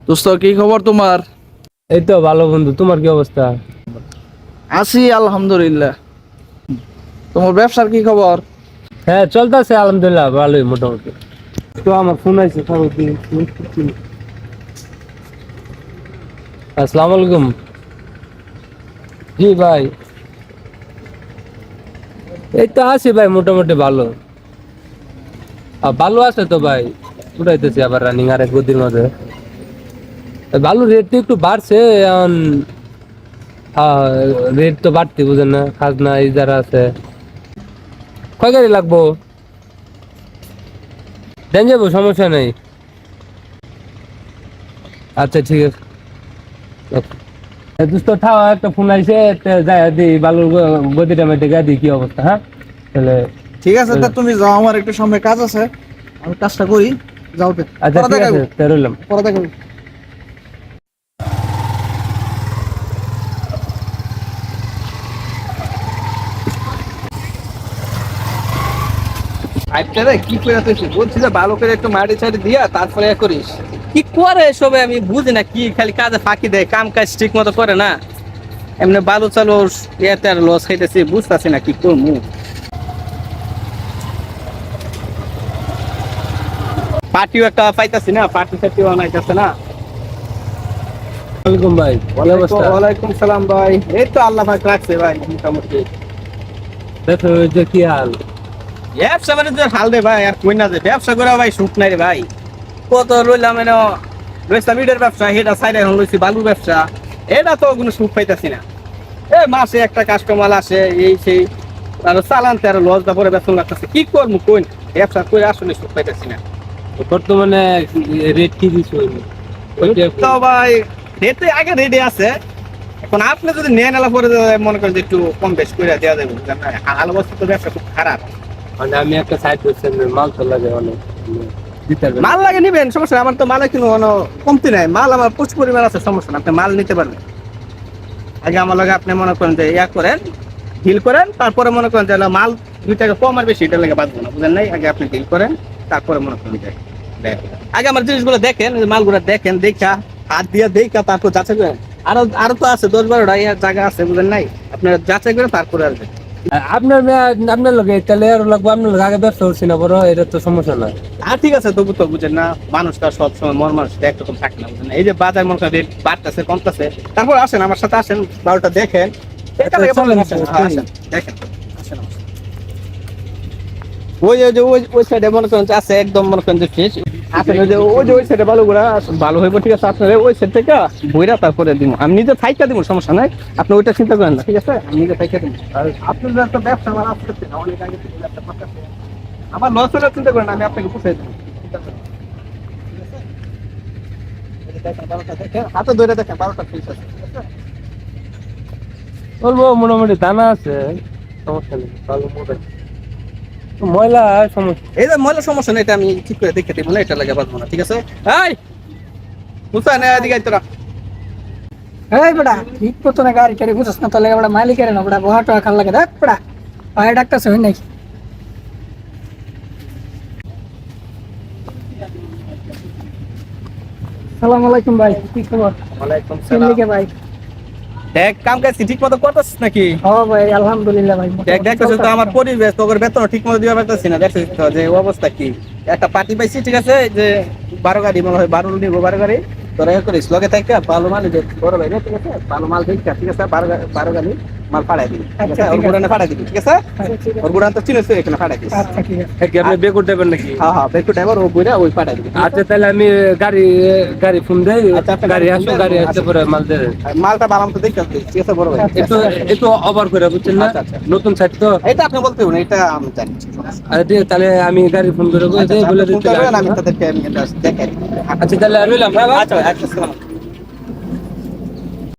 দোস্ত কি খবর তোমার? এই তো ভালো বন্ধু, তোমার কি অবস্থা? আছি আলহামদুলিল্লাহ। তোমার ব্যবসার কি খবর? হ্যাঁ, চলতেছে আলহামদুলিল্লাহ, ভালোই মোটামুটি। তো আমার ফোন আছে, আসসালামু আলাইকুম। জি ভাই, এই তো আছি ভাই, মোটামুটি ভালো। ভালো আছে তো ভাই, উঠাইতেছি আবার রানিং আর এক গতির মাঝে। ভালো রেট তো একটু বাড়ছে এখন। রেট তো বাড়তি, বুঝেন না, খাজনা ইজারা আছে। কয় গাড়ি লাগবো? দেন যাবো, সমস্যা নেই। আচ্ছা ঠিক আছে। দোস্ত থাও, একটা ফোন আইছে, যাই দি বালুর গদিটা মেটে গা দি কি অবস্থা। হ্যাঁ তাহলে ঠিক আছে, তা তুমি যাও, আমার একটু সামনে কাজ আছে, আমি কাজটা করি। যাও তে। আচ্ছা পরে ঠিক দেখা আছে, হইবো, তাই রইলাম। পরে দেখা হইবো। আইপটা রে কি করে তুই বলছিস যে ভালো করে একটু মাটি ছাড়ি দিয়া তারপরে করিস? কি করে এসবে আমি বুঝি না, কি খালি কাজে ফাঁকি দেয়, কাম কাজ ঠিক মতো করে না। এমনি বালু চালু ইয়েতে আর লস খাইতেছি, বুঝতেছি না কি করবো। পার্টিও একটা পাইতাছি না, পার্টি সার্টিও আনাইতেছে না। ওয়ালাইকুম ভাই, কি অবস্থা? ওয়ালাইকুম সালাম ভাই, এই তো আল্লাহ পাক রাখছে ভাই মোটামুটি। দেখো ওই যে কি হাল। ব্যবসা বাণিজ্য হাল দে ভাই, আর কই না যে ব্যবসা করে ভাই সুখ নাই রে ভাই। কত রইলাম এনে, রইলাম ইটের ব্যবসা, এটা সাইডে এখন রয়েছি বালুর ব্যবসা, এটা তো কোনো সুখ পাইতাছি না। এ মাসে একটা কাস্টমার আসে, এই সেই আর চালানতে আর লস দা পরে বেতন লাগতেছে, কি করবো কই ব্যবসা করে আসলে সুখ পাইতেছি না। বর্তমানে রেট কি দিছো? তো ভাই রেটে আগে রেডি আছে, এখন আপনি যদি নেন এলা পরে মনে করেন যে একটু কম বেশ করে দেওয়া যাবে, বুঝলেন না? হাল অবস্থা তো ব্যবসা খুব খারাপ। মানে আমি একটা সাইড করছি, মাল তো লাগে অনেক, দিতে পারবেন? মাল লাগে নিবেন, সমস্যা নাই, আমার তো মালে কিন্তু কোনো কমতি নাই, মাল আমার প্রচুর পরিমাণ আছে, সমস্যা না, আপনি মাল নিতে পারবেন। আগে আমার লাগে আপনি মনে করেন যে ইয়া করেন, ডিল করেন, তারপরে মনে করেন যে মাল 2 টাকা কম আর বেশি এটা লেগে বাঁচবো না, বুঝলেন নাই? আগে আপনি ডিল করেন, তারপরে মনে করেন যে আগে আমার জিনিসগুলো দেখেন, মালগুলো দেখেন, দেখা হাত দিয়ে দেখা তারপর যাচাই করেন। আরো আরো তো আছে 10-12টা জায়গা আছে, বুঝলেন নাই? আপনারা যাচাই করেন তারপরে আসবেন। আপনার আপনার লগে তাহলে আর লাগবো, আপনার লগে আগে ব্যবসা করছি না, বড় এটা তো সমস্যা না। আর ঠিক আছে, তবু তো বুঝেন না, মানুষটা সবসময় মন মানুষ একরকম থাকে না, বুঝেন না? এই যে বাজার মনে করেন রেট বাড়তেছে কমতেছে, তারপর আসেন আমার সাথে, আসেন বারোটা দেখেন, এখান থেকে বললেন, আসেন, হ্যাঁ, আসেন, দেখেন, আসেন আমার সাথে। ওই যে ওই সাইডে মনে করেন যে আছে, একদম মনে করেন যে ফ্রেশ। আসেন ওই সাইডে বালুগুলা ভালো হইব, ঠিক আছে? আপনার ওই সাইড থেকে বইরা তারপরে দিব, আমি নিজে থাইকা দিব, সমস্যা নাই, আপনি ওইটা চিন্তা করেন না, ঠিক আছে? আমি নিজে থাইকা দিব। আর আপনার একটা ব্যবসা আমার আসতেছে না, অনেক আগে থেকে ব্যবসা করতেছে, আমার লস হলে চিন্তা করেন, আমি আপনাকে পুষাই দেবো, চিন্তা করেন না, ঠিক আছে? এই যে দেখেন 12টা দেখেন, হাতে ধরে দেখেন 12টা ফিস আছে, ঠিক আছে? বলবো মোটামুটি দানা আছে, সমস্যা নেই, ভালো মোটাই ময়লা সমস্যা। এই যে ময়লা সমস্যা নেই, এটা আমি ঠিক করে দেখে দিব না, এটা লাগে বাঁধবো না, ঠিক আছে? এই মুসা না, এদিকে আয় তোরা। এই বেটা ঠিক মতো না গাড়ি টাড়ি বুঝছ না, তাহলে বেটা মালিকের না বেটা বহা টহা খান লাগে, দেখ বেটা পায়ে ডাকতেছে হই নাকি। সালাম আলাইকুম ভাই, কি খবর? ওয়ালাইকুম কেমন সালাম। লিখে ভাই? দেখ কাম কাজ ঠিক মতো করতেছিস নাকি? ও ভাই আলহামদুলিল্লাহ ভাই, দেখ দেখতেছিস তো আমার পরিবেশ, তোর বেতন ঠিক মতো দিতে পারতেছি না, দেখছিস তো যে অবস্থা কি। একটা পার্টি পাইছি, ঠিক আছে, যে 12 গাড়ি মনে হয়, 12 নিবো, 12 গাড়ি তোরা করিস লগে থাকতে ভালো মাল যে বড় ভাই রে, ঠিক আছে? ভালো মাল দেখতে, ঠিক আছে? 12 গাড়ি মাল পাঠাই দিবি, ঠিক আছে? ওর গুড়ানে পাঠাই দিবি, ঠিক আছে? ওর গুড়ান তো চিনিস, এখানে পাঠাই দিস। আচ্ছা ঠিক আছে। কি আপনি বেকুর দেবেন নাকি? হ্যাঁ হ্যাঁ, বেকু ড্রাইভার ও বুইরা ওই পাঠাই দিবি। আচ্ছা তাহলে আমি গাড়ি গাড়ি ফোন দেই, আচ্ছা, আপনি গাড়ি গাড়ি আসো, ফোন গাড়ি দেন, আসতে আসেন। পরে মাল দেবেন। মালটা বালাম তো দেখতে হবে, ঠিক আছে বড় ভাই? একটু একটু ওভার করে, বুঝছেন না? আচ্ছা, আচ্ছা। নতুন সাইট তো। এটা আপনি বলতে হবে না, এটা আমি জানি। আরে ঠিক আছে, তাহলে আমি গাড়ি ফোন করে বলে আচ্ছা, দিই, আপনি বলে ফোন দিতে করবেন, আমি আসবো, হ্যাঁ? তাদেরকে আমি এটা দেখাই দিবো। আচ্ছা তাহলে রইলাম, হ্যাঁ ভাই? আচ্ছা, আচ্ছা, আসসালামু আলাইকুম।